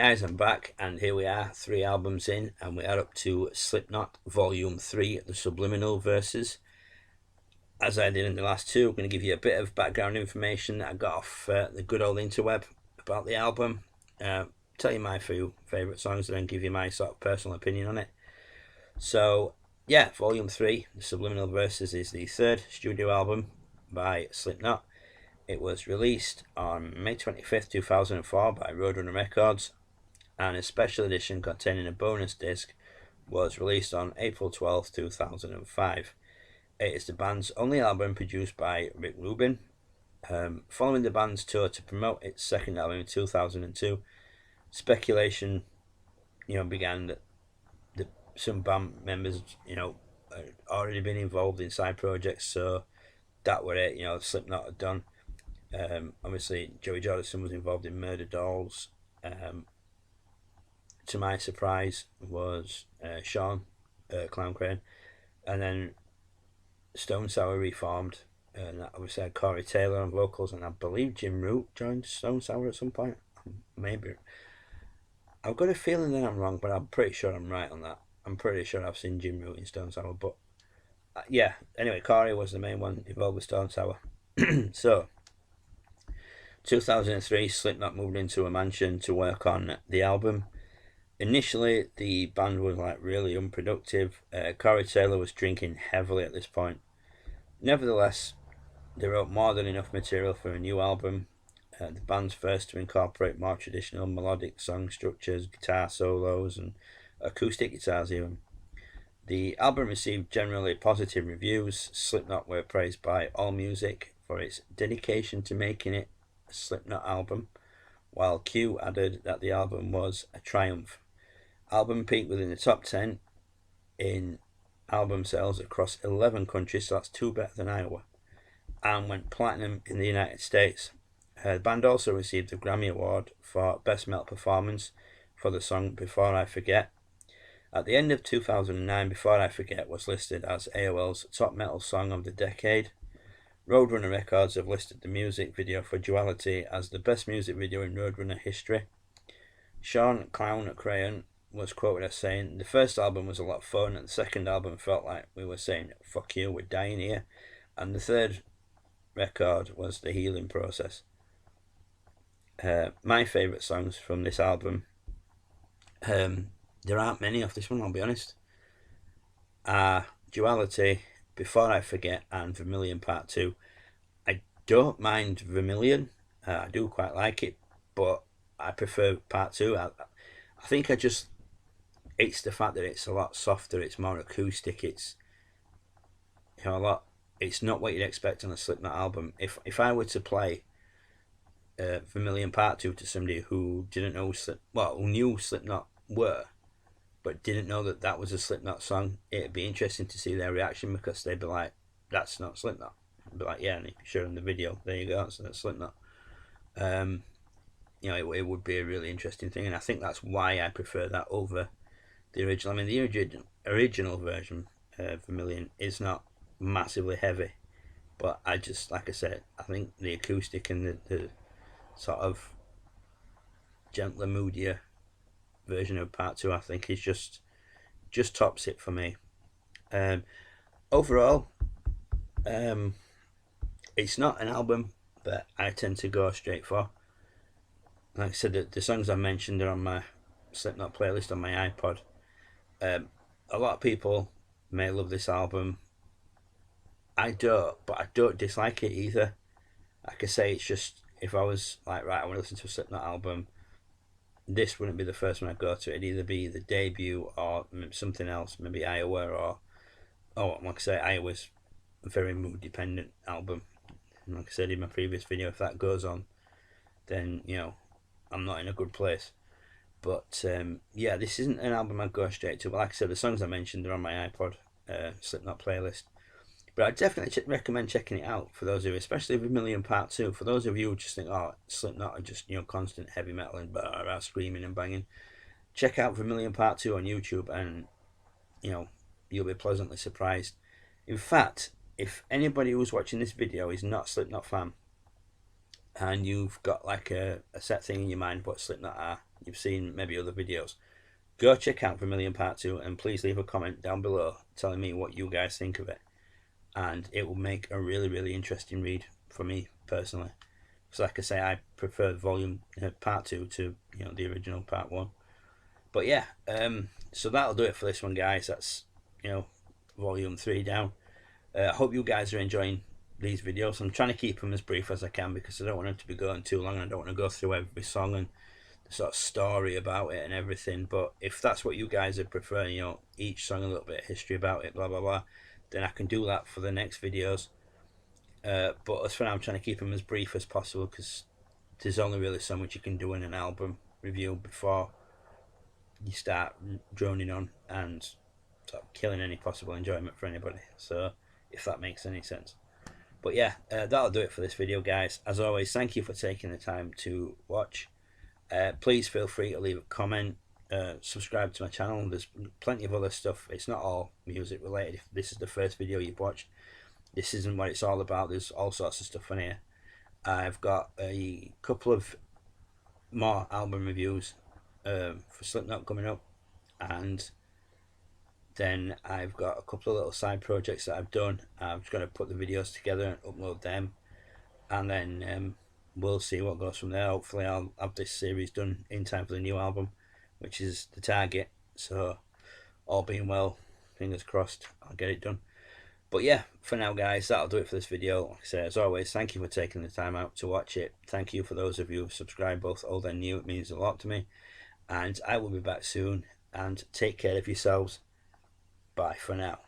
guys, I'm back, and here we are, 3 albums in, and we are up to Slipknot Volume 3, the Subliminal verses. As I did in the last two, I'm going to give you a bit of background information that I got off the good old interweb about the album. Tell you my few favourite songs, and then give you my sort of personal opinion on it. So, yeah, Volume 3, the Subliminal verses, is the third studio album by Slipknot. It was released on May 25th, 2004 by Roadrunner Records, and a special edition containing a bonus disc was released on April 12th, 2005. It is the band's only album produced by Rick Rubin. Following the band's tour to promote its second album in 2002, speculation began that some band members had already been involved in side projects, so that were it. Slipknot had done. Obviously, Joey Jordison was involved in Murder Dolls. To my surprise, was Sean Clown Crane, and then Stone Sour reformed, and obviously had Corey Taylor on vocals, and I believe Jim Root joined Stone Sour at some point. Maybe. I've got a feeling that I'm wrong, but I'm pretty sure I'm right on that. I'm pretty sure I've seen Jim Root in Stone Sour, but yeah. Anyway, Corey was the main one involved with Stone Sour. So, 2003, Slipknot moved into a mansion to work on the album. Initially, the band was really unproductive. Corey Taylor was drinking heavily at this point. Nevertheless, they wrote more than enough material for a new album. The band's first to incorporate more traditional melodic song structures, guitar solos, and acoustic guitars even. The album received generally positive reviews. Slipknot were praised by AllMusic for its dedication to making it a Slipknot album, while Q added that the album was a triumph. Album peaked within the top 10 in album sales across 11 countries, so that's 2 better than Iowa, and went platinum in the United States. The band also received a Grammy Award for Best Metal Performance for the song Before I Forget. At the end of 2009, Before I Forget was listed as AOL's Top Metal Song of the Decade. Roadrunner Records have listed the music video for Duality as the best music video in Roadrunner history. Sean Clown Crayon was quoted as saying, "The first album was a lot of fun, and the second album felt like we were saying, 'Fuck you, we're dying here.' And the third record was the healing process." My favourite songs from this album, there aren't many off this one, I'll be honest, are Duality, Before I Forget, and Vermilion Part 2. I don't mind Vermilion, I do quite like it, but I prefer Part 2. I think it's the fact that it's a lot softer, it's more acoustic, it's a lot. It's not what you'd expect on a Slipknot album. If I were to play Vermilion Part 2 to somebody who didn't know who knew Slipknot were, but didn't know that that was a Slipknot song, it'd be interesting to see their reaction, because they'd be like, "That's not Slipknot." I'd be like, "Yeah," and if you show them the video, there you go, that's Slipknot. It would be a really interesting thing, and I think that's why I prefer that over the original. I mean, the original version, Vermilion, is not massively heavy, but I just, like I said, I think the acoustic and the sort of gentler, moodier version of Part 2, I think, is just tops it for me. Overall, it's not an album that I tend to go straight for. Like I said, the songs I mentioned are on my Slipknot playlist on my iPod. A lot of people may love this album. I don't, but I don't dislike it either. Like I say, it's just, if I was like, right, I want to listen to a Slipknot album, this wouldn't be the first one I'd go to. It'd either be the debut or something else, maybe Iowa like I say, Iowa's a very mood dependent album. And like I said in my previous video, if that goes on, then I'm not in a good place. But yeah, this isn't an album I'd go straight to. But like I said, the songs I mentioned are on my iPod Slipknot playlist. But I definitely recommend checking it out for those of you, especially Vermilion Part 2. For those of you who just think, oh, Slipknot are just constant heavy metal and screaming and banging, check out Vermilion Part 2 on YouTube, and you'll be pleasantly surprised. In fact, if anybody who's watching this video is not a Slipknot fan, and you've got like a set thing in your mind what Slipknot are, you've seen maybe other videos, go check out Vermilion Part 2, and please leave a comment down below telling me what you guys think of it. And it will make a really interesting read for me personally. Because like I say, I prefer Volume Part 2 to the original Part 1. But yeah, so that'll do it for this one, guys. That's Volume 3 down. I hope you guys are enjoying these videos. I'm trying to keep them as brief as I can because I don't want them to be going too long, and I don't want to go through every song and the sort of story about it and everything. But if that's what you guys are preferring, each song a little bit of history about it, blah blah blah, then I can do that for the next videos. But as for now, I'm trying to keep them as brief as possible because there's only really so much you can do in an album review before you start droning on and sort of killing any possible enjoyment for anybody. So if that makes any sense. But yeah, that'll do it for this video, guys. As always, thank you for taking the time to watch. Please feel free to leave a comment, subscribe to my channel. There's plenty of other stuff. It's not all music related. If this is the first video you've watched, this isn't what it's all about. There's all sorts of stuff in here. I've got a couple of more album reviews for Slipknot coming up, and then I've got a couple of little side projects that I've done. I'm just going to put the videos together and upload them, and then we'll see what goes from there. Hopefully I'll have this series done in time for the new album, which is the target. So all being well, fingers crossed, I'll get it done. But yeah, for now, guys, that'll do it for this video. Like I say, as always, thank you for taking the time out to watch it. Thank you for those of you who subscribe, both old and new. It means a lot to me. And I will be back soon. And take care of yourselves. Bye for now.